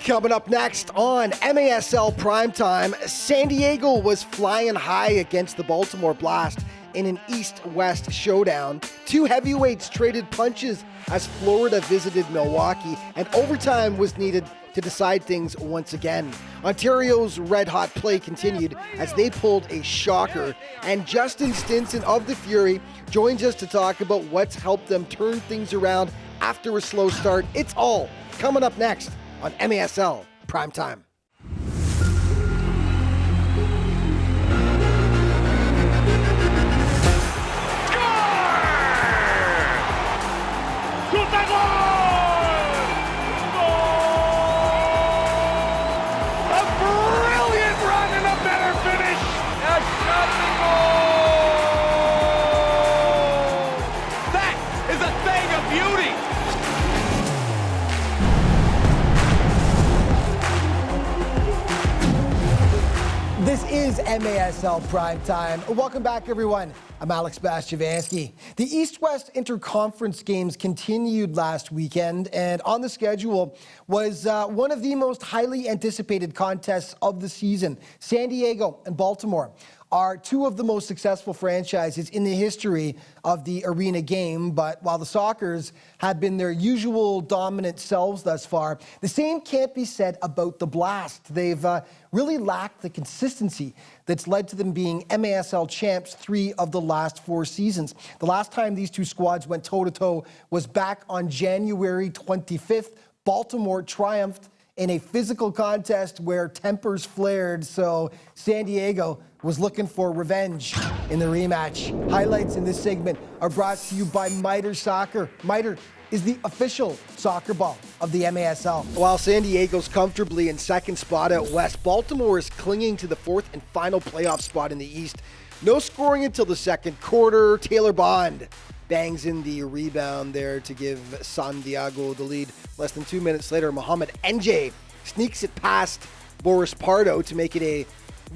Coming up next on MASL Primetime, San Diego was flying high against the Baltimore Blast in an East-West showdown. Two heavyweights traded punches as Florida visited Milwaukee, and overtime was needed to decide things once again. Ontario's red-hot play continued as they pulled a shocker, and Justin Stinson of the Fury joins us to talk about what's helped them turn things around after a slow start. It's all coming up next on MASL Primetime. This is MASL Primetime. Welcome back, everyone. I'm Alex Bastiavansky. The East-West Interconference games continued last weekend, and on the schedule was one of the most highly anticipated contests of the season. San Diego and Baltimore are two of the most successful franchises in the history of the arena game, but while the Sockers have been their usual dominant selves thus far, the same can't be said about the Blast. They've really lacked the consistency that's led to them being MASL champs 3 of the last 4 seasons. The last time these two squads went toe-to-toe was back on January 25th. Baltimore triumphed in a physical contest where tempers flared, so San Diego was looking for revenge in the rematch. Highlights in this segment are brought to you by Mitre Soccer. Mitre is the official soccer ball of the MASL. While San Diego's comfortably in second spot out west, Baltimore is clinging to the 4th and final playoff spot in the East. No scoring until the second quarter. Taylor Bond bangs in the rebound there to give San Diego the lead. Less than 2 minutes later, Mohamed NJ sneaks it past Boris Pardo to make it a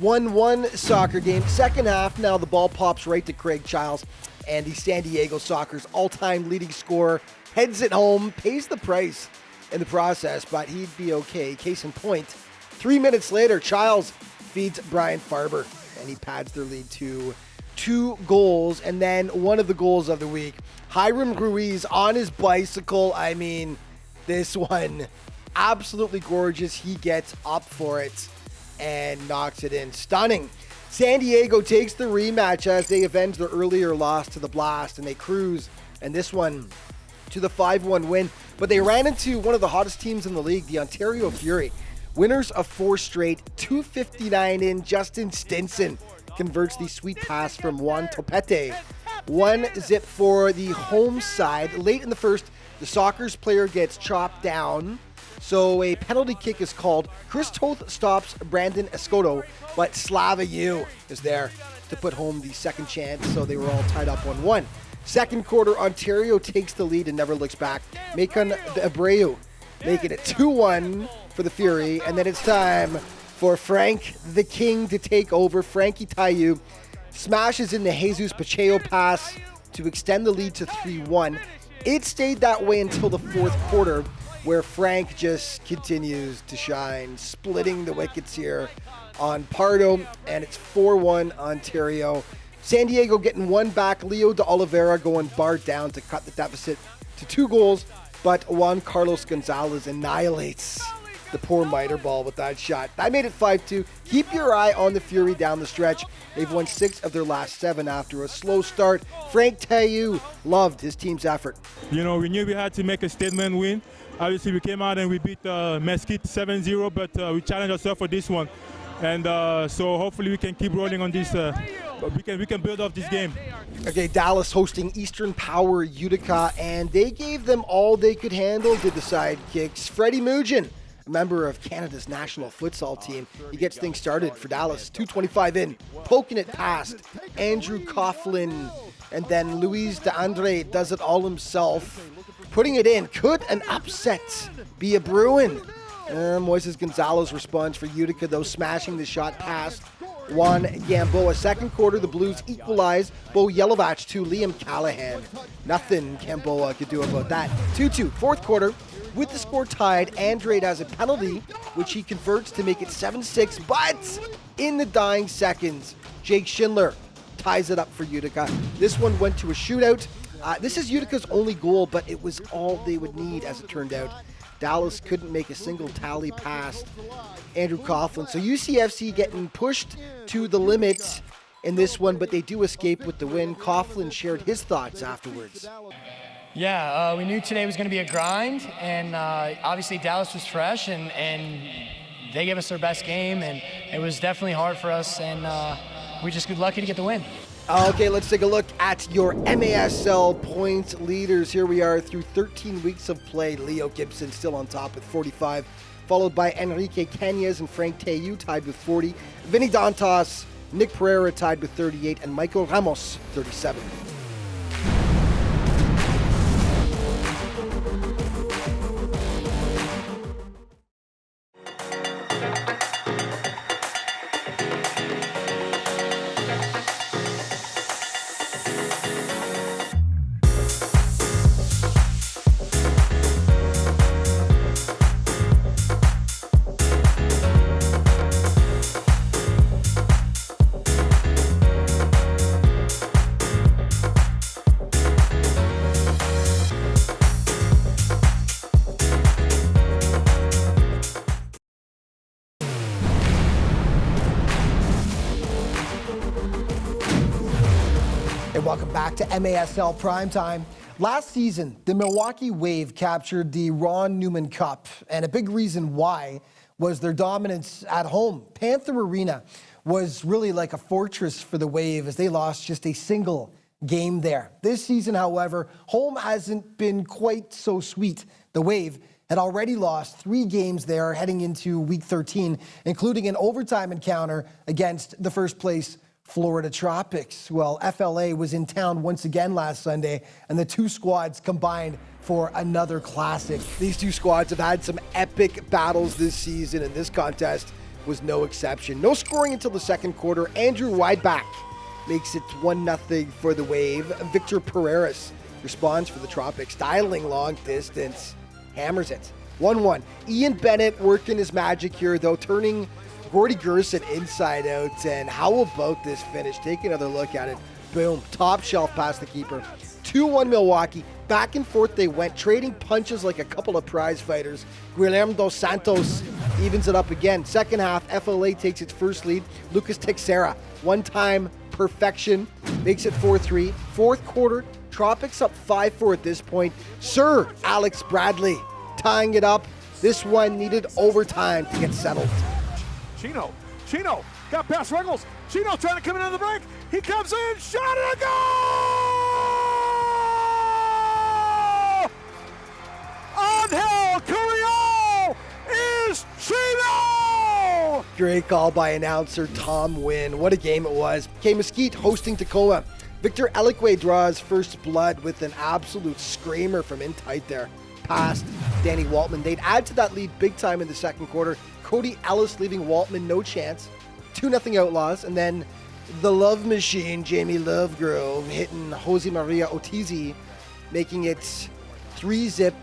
1-1 soccer game. Second half, now the ball pops right to Craig Childs, and the San Diego Sockers' all-time leading scorer heads it home, pays the price in the process, but he'd be okay. Case in point, 3 minutes later, Childs feeds Brian Farber, and he pads their lead to 2 goals. And then one of the goals of the week, Hiram Ruiz on his bicycle. I mean, this one, absolutely gorgeous. He gets up for it and knocks it in. Stunning. San Diego takes the rematch as they avenge their earlier loss to the Blast, and they cruise, and this one to the 5-1 win. But they ran into one of the hottest teams in the league, the Ontario Fury. Winners of 4 straight, 2:59 in. Justin Stinson converts the sweet pass from Juan Topete. 1-0 for the home side. Late in the first, the Sockers player gets chopped down, so a penalty kick is called. Chris Toth stops Brandon Escoto, but Slava U is there to put home the second chance, so they were all tied up 1-1. Second quarter, Ontario takes the lead and never looks back. Macon Abreu making it 2-1 for the Fury, and then it's time for Frank the King to take over. Frankie Tayu smashes in the Jesus Pacheco pass to extend the lead to 3-1. It stayed that way until the fourth quarter, where Frank just continues to shine, splitting the wickets here on Pardo, and it's 4-1 Ontario. San Diego getting one back. Leo de Oliveira going bar down to cut the deficit to 2 goals, but Juan Carlos Gonzalez annihilates the poor Mitre ball with that shot. That made it 5-2. Keep your eye on the Fury down the stretch. They've won 6 of their last 7 after a slow start. Frank Tayu loved his team's effort. You know, we knew we had to make a statement win. Obviously, we came out and we beat Mesquite 7-0, but we challenged ourselves for this one. And so hopefully we can keep rolling on this. We can build off this game. Okay, Dallas hosting Eastern Power Utica, and they gave them all they could handle, did the sidekicks. Freddie Mugin, a member of Canada's national futsal team, he gets things started for Dallas. 2:25 in, poking it past Andrew Coughlin, and then Luis de Andre does it all himself, putting it in. Could an upset be a brewing? Moises Gonzalez responds for Utica, though, smashing the shot past Juan Gamboa. Second quarter, the Blues equalize. Bo Yelovach to Liam Callahan. Nothing Gamboa could do about that. 2-2. Fourth quarter, With the score tied, Andrade has a penalty, which he converts to make it 7-6, but in the dying seconds, Jake Schindler ties it up for Utica. This one went to a shootout. This is Utica's only goal, but it was all they would need, as it turned out. Dallas couldn't make a single tally past Andrew Coughlin. So UCFC getting pushed to the limit in this one, but they do escape with the win. Coughlin shared his thoughts afterwards. Yeah, we knew today was going to be a grind, and obviously Dallas was fresh, and they gave us their best game, and it was definitely hard for us, and we just got lucky to get the win. Okay, let's take a look at your MASL points leaders. Here we are through 13 weeks of play. Leo Gibson still on top with 45, followed by Enrique Cañas and Frank Teyu tied with 40. Vinny Dantas, Nick Pereira tied with 38, and Michael Ramos 37. And welcome back to MASL Primetime. Last season, the Milwaukee Wave captured the Ron Newman Cup, and a big reason why was their dominance at home. Panther Arena was really like a fortress for the Wave as they lost just a single game there. This season, however, home hasn't been quite so sweet. The Wave had already lost 3 games there heading into Week 13, including an overtime encounter against the first place Florida Tropics. Well, FLA was in town once again last Sunday, and the two squads combined for another classic. These two squads have had some epic battles this season, and this contest was no exception. No scoring until the second quarter. Andrew Wideback makes it 1-0 for the Wave. Victor Pereiras responds for the Tropics, dialing long distance, hammers it. 1-1. Ian Bennett working his magic here, though, turning Gordy Gerson inside out, and how about this finish? Take another look at it. Boom, top shelf past the keeper. 2-1 Milwaukee. Back and forth they went, trading punches like a couple of prize fighters. Guillermo dos Santos evens it up again. Second half, FLA takes its first lead. Lucas Teixeira, one-time perfection, makes it 4-3. Fourth quarter, Tropics up 5-4 at this point. Sir Alex Bradley tying it up. This one needed overtime to get settled. Chino got past Ruggles. Chino trying to come in on the break. He comes in, shot and a goal! Angel Carriol is Chino! Great call by announcer Tom Wynn. What a game it was. K Mesquite hosting Tacoma. Victor Elikwe draws first blood with an absolute screamer from in tight there. Past Danny Waltman. They'd add to that lead big time in the second quarter. Cody Ellis leaving Waltman no chance. 2-0 Outlaws. And then the love machine, Jamie Lovegrove, hitting Jose Maria Otizi, making it 3-zip.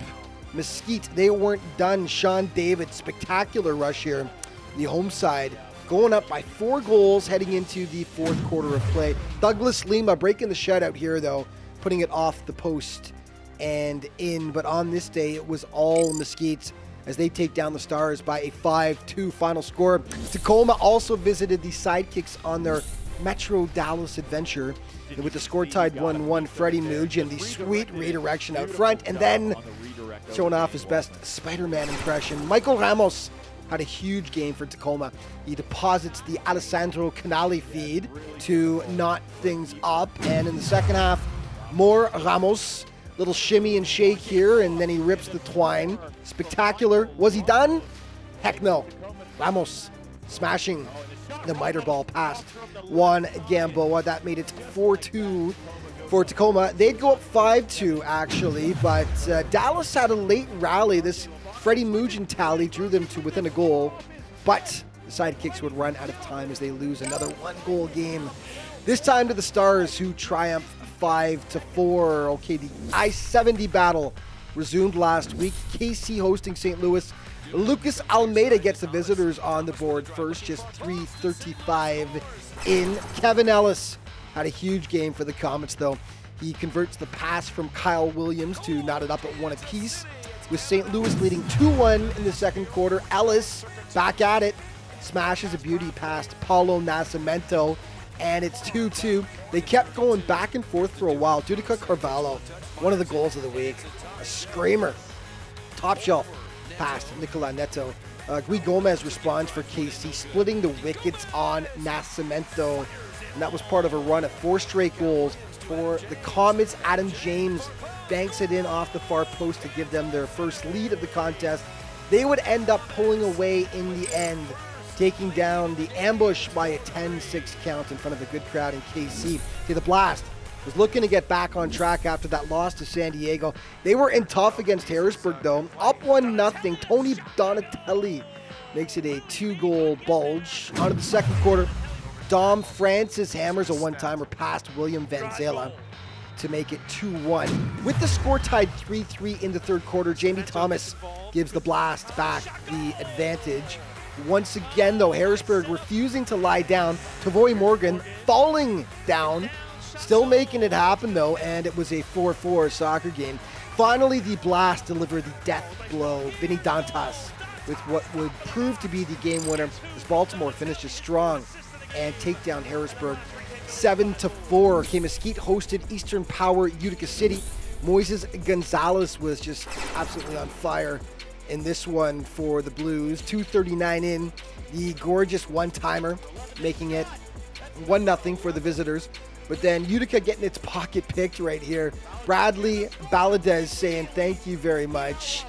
Mesquite, they weren't done. Sean David, spectacular rush here. The home side going up by 4 goals heading into the fourth quarter of play. Douglas Lima breaking the shutout here, though, putting it off the post and in. But on this day, it was all Mesquite as they take down the Stars by a 5-2 final score. Tacoma also visited the Sidekicks on their Metro Dallas adventure. And with the score tied 1-1, Freddie Nugent, the sweet redirection out front, and then showing off his best Spider-Man impression. Michael Ramos had a huge game for Tacoma. He deposits the Alessandro Canali feed to knot things up, and in the second half, more Ramos. Little shimmy and shake here, and then he rips the twine. Spectacular. Was he done? Heck no. Ramos smashing the miter ball past Juan Gamboa. That made it 4-2 for Tacoma. They'd go up 5-2 actually, but Dallas had a late rally. This Freddie Nugent tally drew them to within a goal, but the Sidekicks would run out of time as they lose another 1-goal game. This time to the Stars, who triumph 5-4. Okay, the I-70 battle resumed last week. KC hosting St. Louis. Lucas Almeida gets the visitors on the board first, just 3:35 in. Kevin Ellis had a huge game for the Comets, though. He converts the pass from Kyle Williams to knot it up at 1 apiece, with St. Louis leading 2-1 in the second quarter. Ellis back at it, smashes a beauty past Paulo Nascimento, and it's 2-2. They kept going back and forth for a while. Judica Carvalho, one of the goals of the week, a screamer, top shelf past Nicola Neto. Gui Gomez responds for KC, splitting the wickets on Nascimento, and that was part of a run of 4 straight goals for the Comets. Adam James banks it in off the far post to give them their first lead of the contest. They would end up pulling away in the end, taking down the ambush by a 10-6 count in front of a good crowd in KC. See, the Blast was looking to get back on track after that loss to San Diego. They were in tough against Harrisburg, though. Up 1-0. Tony Donatelli makes it a 2-goal bulge. On to the second quarter. Dom Francis hammers a one-timer past William Van Zela to make it 2-1. With the score tied 3-3 in the third quarter, Jamie Thomas gives the Blast back the advantage. Once again, though, Harrisburg refusing to lie down. Tavoy Morgan falling down, still making it happen, though, and it was a 4-4 soccer game. Finally, the Blast delivered the death blow. Vinny Dantas with what would prove to be the game winner as Baltimore finishes strong and take down Harrisburg 7-4. K Mesquite hosted Eastern Power Utica City. Moises Gonzalez was just absolutely on fire in this one for the Blues. 2:39 in, the gorgeous one-timer, making it 1-0 for the visitors. But then Utica getting its pocket picked right here. Bradley Baladez saying thank you very much.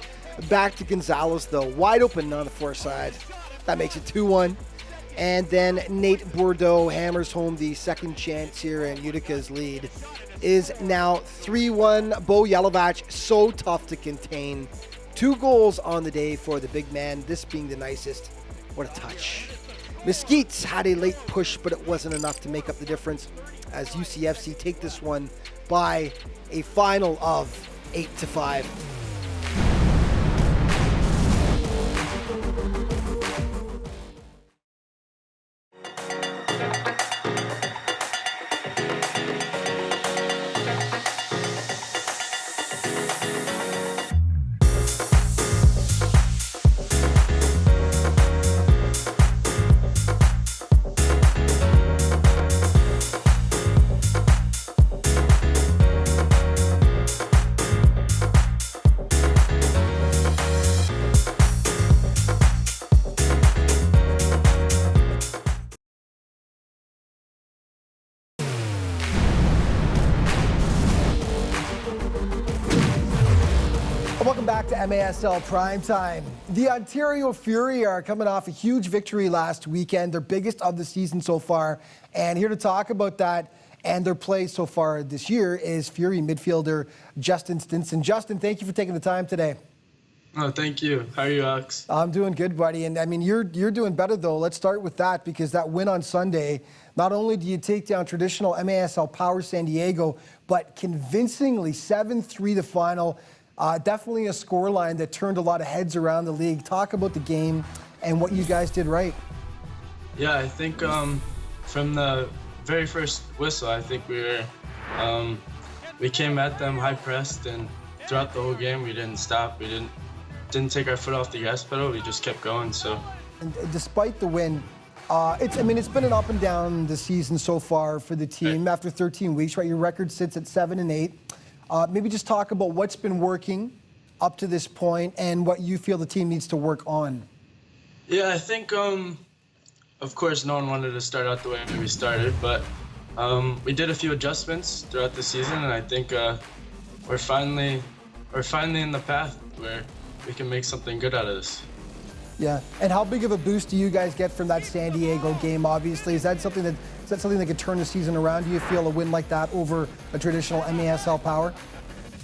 Back to Gonzalez, though, wide open on the far side. That makes it 2-1. And then Nate Bordeaux hammers home the second chance here, and Utica's lead is now 3-1. Bo Yelovach, so tough to contain. 2 goals on the day for the big man, this being the nicest. What a touch. Mesquite's had a late push, but it wasn't enough to make up the difference as UCFC take this one by a final of 8-5. Welcome back to MASL Primetime. The Ontario Fury are coming off a huge victory last weekend, their biggest of the season so far. And here to talk about that and their play so far this year is Fury midfielder Justin Stinson. Justin, thank you for taking the time today. Oh, thank you. How are you, Alex? I'm doing good, buddy. And I mean, you're doing better, though. Let's start with that, because that win on Sunday, not only do you take down traditional MASL Power San Diego, but convincingly 7-3 the final. Definitely a scoreline that turned a lot of heads around the league. Talk about the game and what you guys did right. Yeah, I think from the very first whistle, I think we came at them high pressed, and throughout the whole game we didn't stop. We didn't take our foot off the gas pedal. We just kept going. So, and despite the win, it's been an up and down the season so far for the team. Right. After 13 weeks, right? Your record sits at 7-8. Maybe just talk about what's been working up to this point and what you feel the team needs to work on. Yeah, I think, of course, no one wanted to start out the way we started, but we did a few adjustments throughout the season, and I think we're finally in the path where we can make something good out of this. Yeah, and how big of a boost do you guys get from that San Diego game? Obviously, is that something that could turn the season around? Do you feel a win like that over a traditional MASL Power?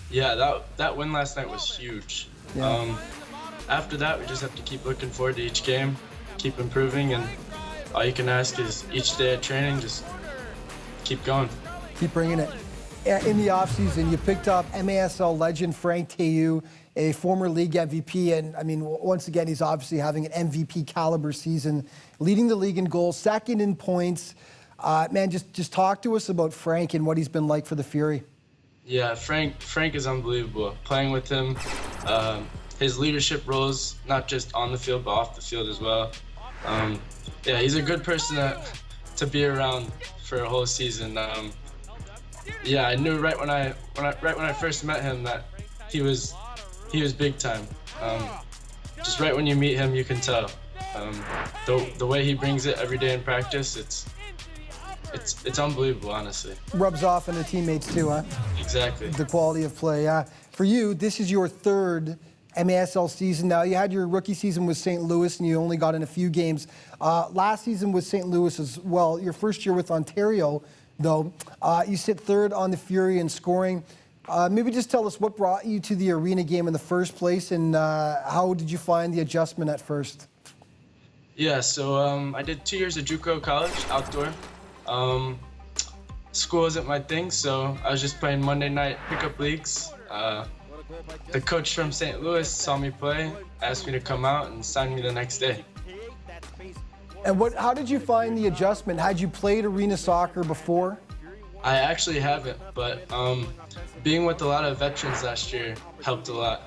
Yeah, that win last night was huge. Yeah. After that, we just have to keep looking forward to each game, keep improving, and all you can ask is each day at training, just keep going. Keep bringing it. In the offseason, you picked up MASL legend Frank Théu, a former league MVP, and I mean, once again, he's obviously having an MVP caliber season, leading the league in goals, second in points. Man, just talk to us about Frank and what he's been like for the Fury. Yeah, Frank is unbelievable. Playing with him, his leadership roles, not just on the field, but off the field as well. Yeah, he's a good person to be around for a whole season. Yeah, I knew right when I first met him that he was big time. Just right when you meet him, you can tell. The way he brings it every day in practice, it's unbelievable, honestly. Rubs off on the teammates too, huh? Exactly. The quality of play, yeah. For you, this is your third MASL season now. You had your rookie season with St. Louis and you only got in a few games. Last season with St. Louis as well. Your first year with Ontario, though, you sit third on the Fury in scoring. Maybe just tell us what brought you to the arena game in the first place and how did you find the adjustment at first? Yeah, so I did 2 years of JUCO college, outdoor. School isn't my thing, so I was just playing Monday night pickup leagues. The coach from St. Louis saw me play, asked me to come out, and signed me the next day. And how did you find the adjustment? Had you played arena soccer before? I actually haven't, but being with a lot of veterans last year helped a lot,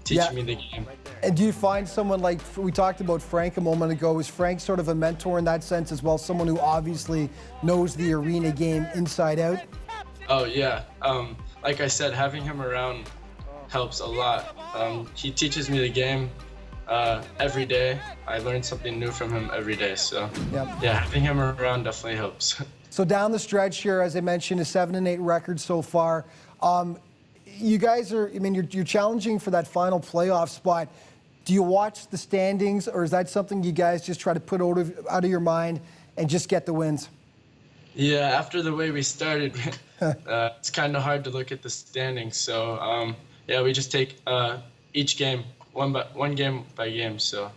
teaching me the game. And do you find someone like, we talked about Frank a moment ago, is Frank sort of a mentor in that sense as well, someone who obviously knows the arena game inside out? Oh yeah, like I said, having him around helps a lot. He teaches me the game every day. I learn something new from him every day, so yeah, having him around definitely helps. So down the stretch here, as I mentioned, a 7-8 record so far. You guys are, I mean, you're challenging for that final playoff spot. Do you watch the standings, or is that something you guys just try to put out of your mind and just get the wins? Yeah, after the way we started, it's kind of hard to look at the standings. So yeah, we just take each game one game by game. So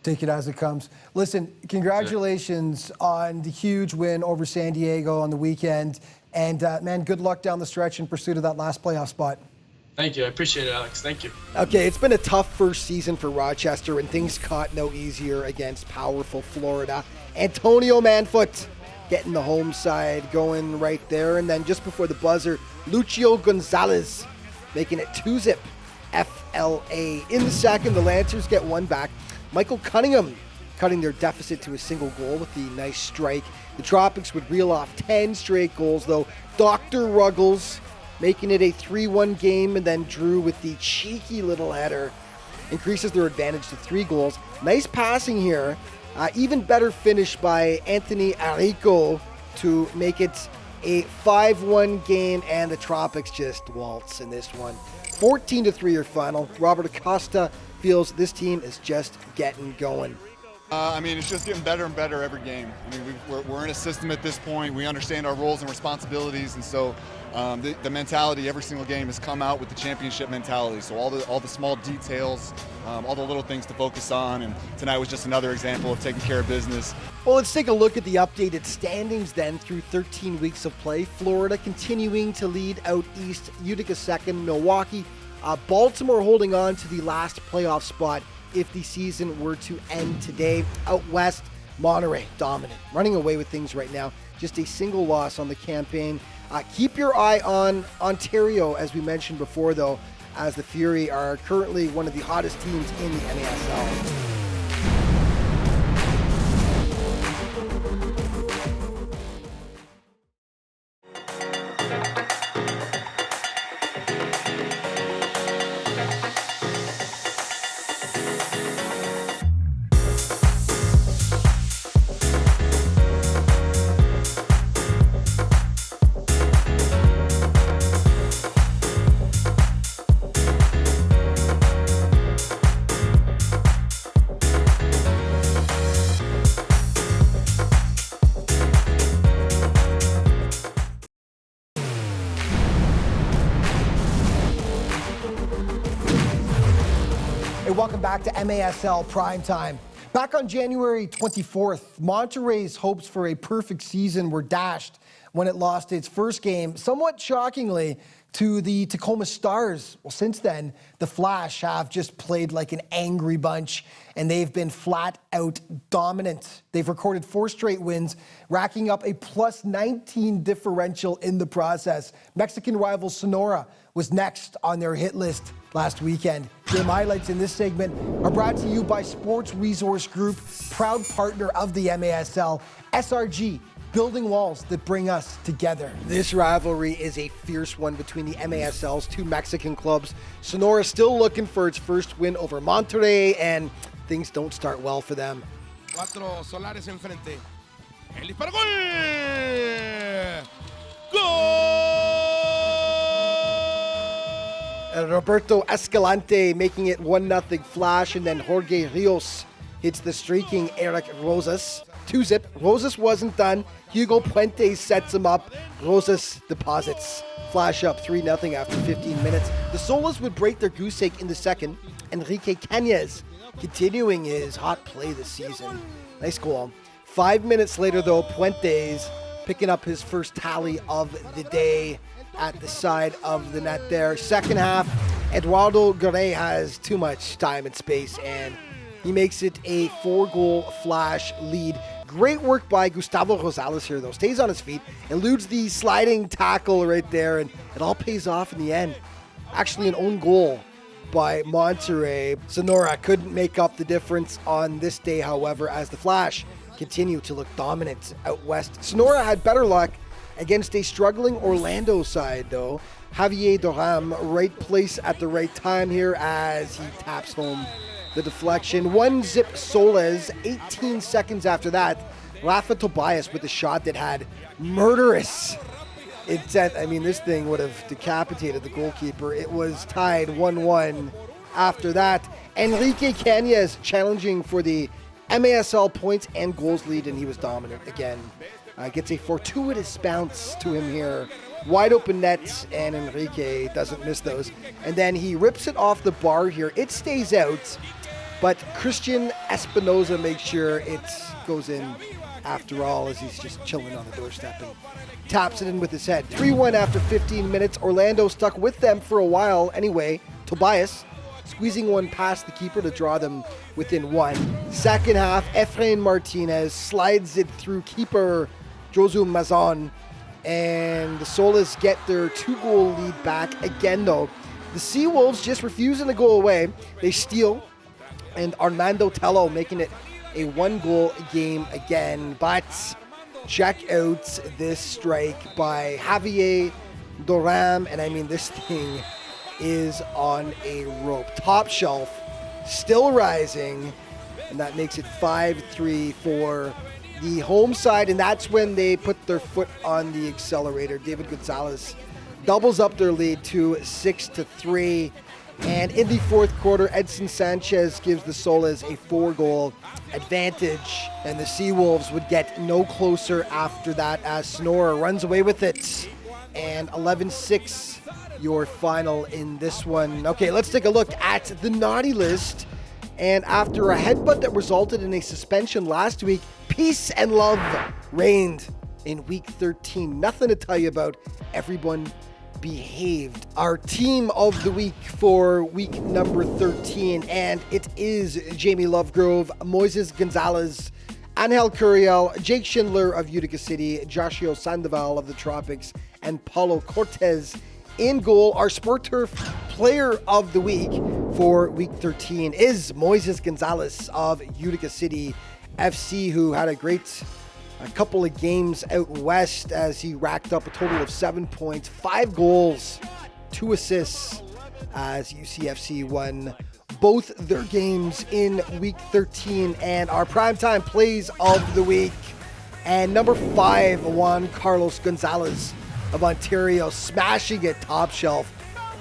take it as it comes. Listen, congratulations on the huge win over San Diego on the weekend. And man, good luck down the stretch in pursuit of that last playoff spot. Thank you. I appreciate it, Alex. Thank you. Okay, it's been a tough first season for Rochester, and things caught no easier against powerful Florida. Antonio Manfoot getting the home side going right there. And then just before the buzzer, Lucio Gonzalez making it 2-zip FLA. In the second, the Lancers get one back. Michael Cunningham cutting their deficit to a single goal with the nice strike. The Tropics would reel off 10 straight goals, though. Dr. Ruggles making it a 3-1 game, and then Drew with the cheeky little header increases their advantage to 3 goals. Nice passing here. Even better finish by Anthony Arrico to make it a 5-1 game, and the Tropics just waltz in this one. 14-3 your final. Robert Acosta feels this team is just getting going. I mean, it's just getting better and better every game. I mean, we're in a system at this point. We understand our roles and responsibilities, and so the mentality every single game has come out with the championship mentality. So all the small details, all the little things to focus on, and tonight was just another example of taking care of business. Well, let's take a look at the updated standings then through 13 weeks of play. Florida continuing to lead out east, Utica second, Milwaukee, Baltimore holding on to the last playoff spot if the season were to end today. Out west, Monterey dominant, running away with things right now. Just a single loss on the campaign. Keep your eye on Ontario, as we mentioned before, though, as the Fury are currently one of the hottest teams in the MASL. Welcome back to MASL Primetime. Back on January 24th, Monterrey's hopes for a perfect season were dashed when it lost its first game, somewhat shockingly, to the Tacoma Stars. Well, since then, the Flash have just played like an angry bunch, and they've been flat out dominant. They've recorded 4 straight wins, racking up a plus 19 differential in the process. Mexican rival Sonora was next on their hit list last weekend. Game highlights in this segment are brought to you by Sports Resource Group, proud partner of the MASL, SRG, building walls that bring us together. This rivalry is a fierce one between the MASL's 2 Mexican clubs. Sonora still looking for its first win over Monterrey, and things don't start well for them. Cuatro Solares enfrente. El disparo, gol. Gol. Roberto Escalante making it 1-0 Flash, and then Jorge Rios hits the streaking Eric Rosas. 2-zip. Rosas wasn't done. Hugo Puente sets him up. Rosas deposits. Flash up 3-0 after 15 minutes. The Solas would break their goose egg in the second. Enrique Cañas continuing his hot play this season. Nice goal. 5 minutes later, though, Puentes picking up his first tally of the day at the side of the net there. Second half, Eduardo Garay has too much time and space, and he makes it a 4-goal Flash lead. Great work by Gustavo Rosales here, though. Stays on his feet, eludes the sliding tackle right there, and it all pays off in the end. Actually, an own goal by Monterrey. Sonora couldn't make up the difference on this day, however, as the Flash continue to look dominant out west. Sonora had better luck against a struggling Orlando side, though. Javier Doram, right place at the right time here as he taps home the deflection. 1-zip Soles. 18 seconds after that, Rafa Tobias with a shot that had murderous intent. I mean, this thing would have decapitated the goalkeeper. It was tied 1-1 after that. Enrique Cañas challenging for the MASL points and goals lead, and he was dominant again. Gets a fortuitous bounce to him here. Wide open nets, and Enrique doesn't miss those. And then he rips it off the bar here. It stays out, but Christian Espinoza makes sure it goes in after all, as he's just chilling on the doorstep and taps it in with his head. 3-1 after 15 minutes. Orlando stuck with them for a while anyway. Tobias squeezing one past the keeper to draw them within 1. Second half, Efrain Martinez slides it through keeper Josu Mazon, and the Solas get their 2-goal lead back again, though. The Seawolves just refusing to go away. They steal, and Armando Tello making it a 1-goal game again. But check out this strike by Javier Doram, and I mean, this thing is on a rope. Top shelf, still rising, and that makes it 5-3 for the home side, and that's when they put their foot on the accelerator. David Gonzalez doubles up their lead to 6-3, and in the fourth quarter, Edson Sanchez gives the Solas a 4-goal advantage, and the Seawolves would get no closer after that as Sonora runs away with it, and 11-6 your final in this one. Okay, let's take a look at the naughty list. And after a headbutt that resulted in a suspension last week, peace and love reigned in week 13. Nothing to tell you about. Everyone behaved. Our team of the week for week number 13, and it is Jamie Lovegrove, Moises Gonzalez, Angel Curiel, Jake Schindler of Utica City, Joshua Sandoval of the Tropics, and Paulo Cortez in goal. Our Sport Turf player of the week for week 13 is Moises Gonzalez of Utica City FC, who had a great couple of games out west as he racked up a total of 7 points, 5 goals, 2 assists as UCFC won both their games in week 13. And our primetime plays of the week, and number 5, Juan Carlos Gonzalez of Ontario, smashing it top shelf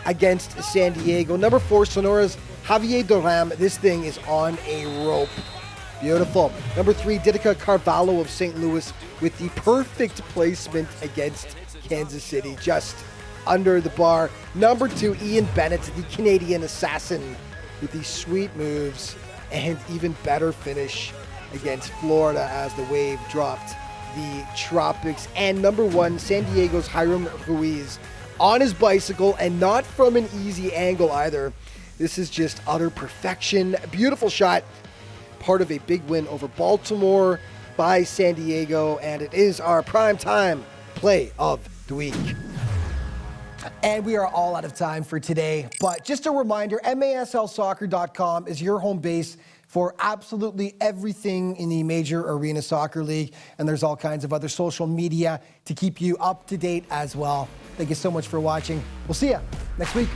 against San Diego. Number 4, Sonora's Javier Doram. This thing is on a rope. Beautiful. Number 3, Didica Carvalho of St. Louis with the perfect placement against Kansas City, just under the bar. Number 2, Ian Bennett, the Canadian assassin, with these sweet moves and even better finish against Florida as the Wave dropped the Tropics. And number one, San Diego's Hiram Ruiz on his bicycle, and not from an easy angle either. This is just utter perfection. Beautiful shot. Part of a big win over Baltimore by San Diego, and it is our primetime play of the week. And we are all out of time for today, but just a reminder, MASLsoccer.com is your home base for absolutely everything in the Major Arena Soccer League, and there's all kinds of other social media to keep you up to date as well. Thank you so much for watching. We'll see you next week.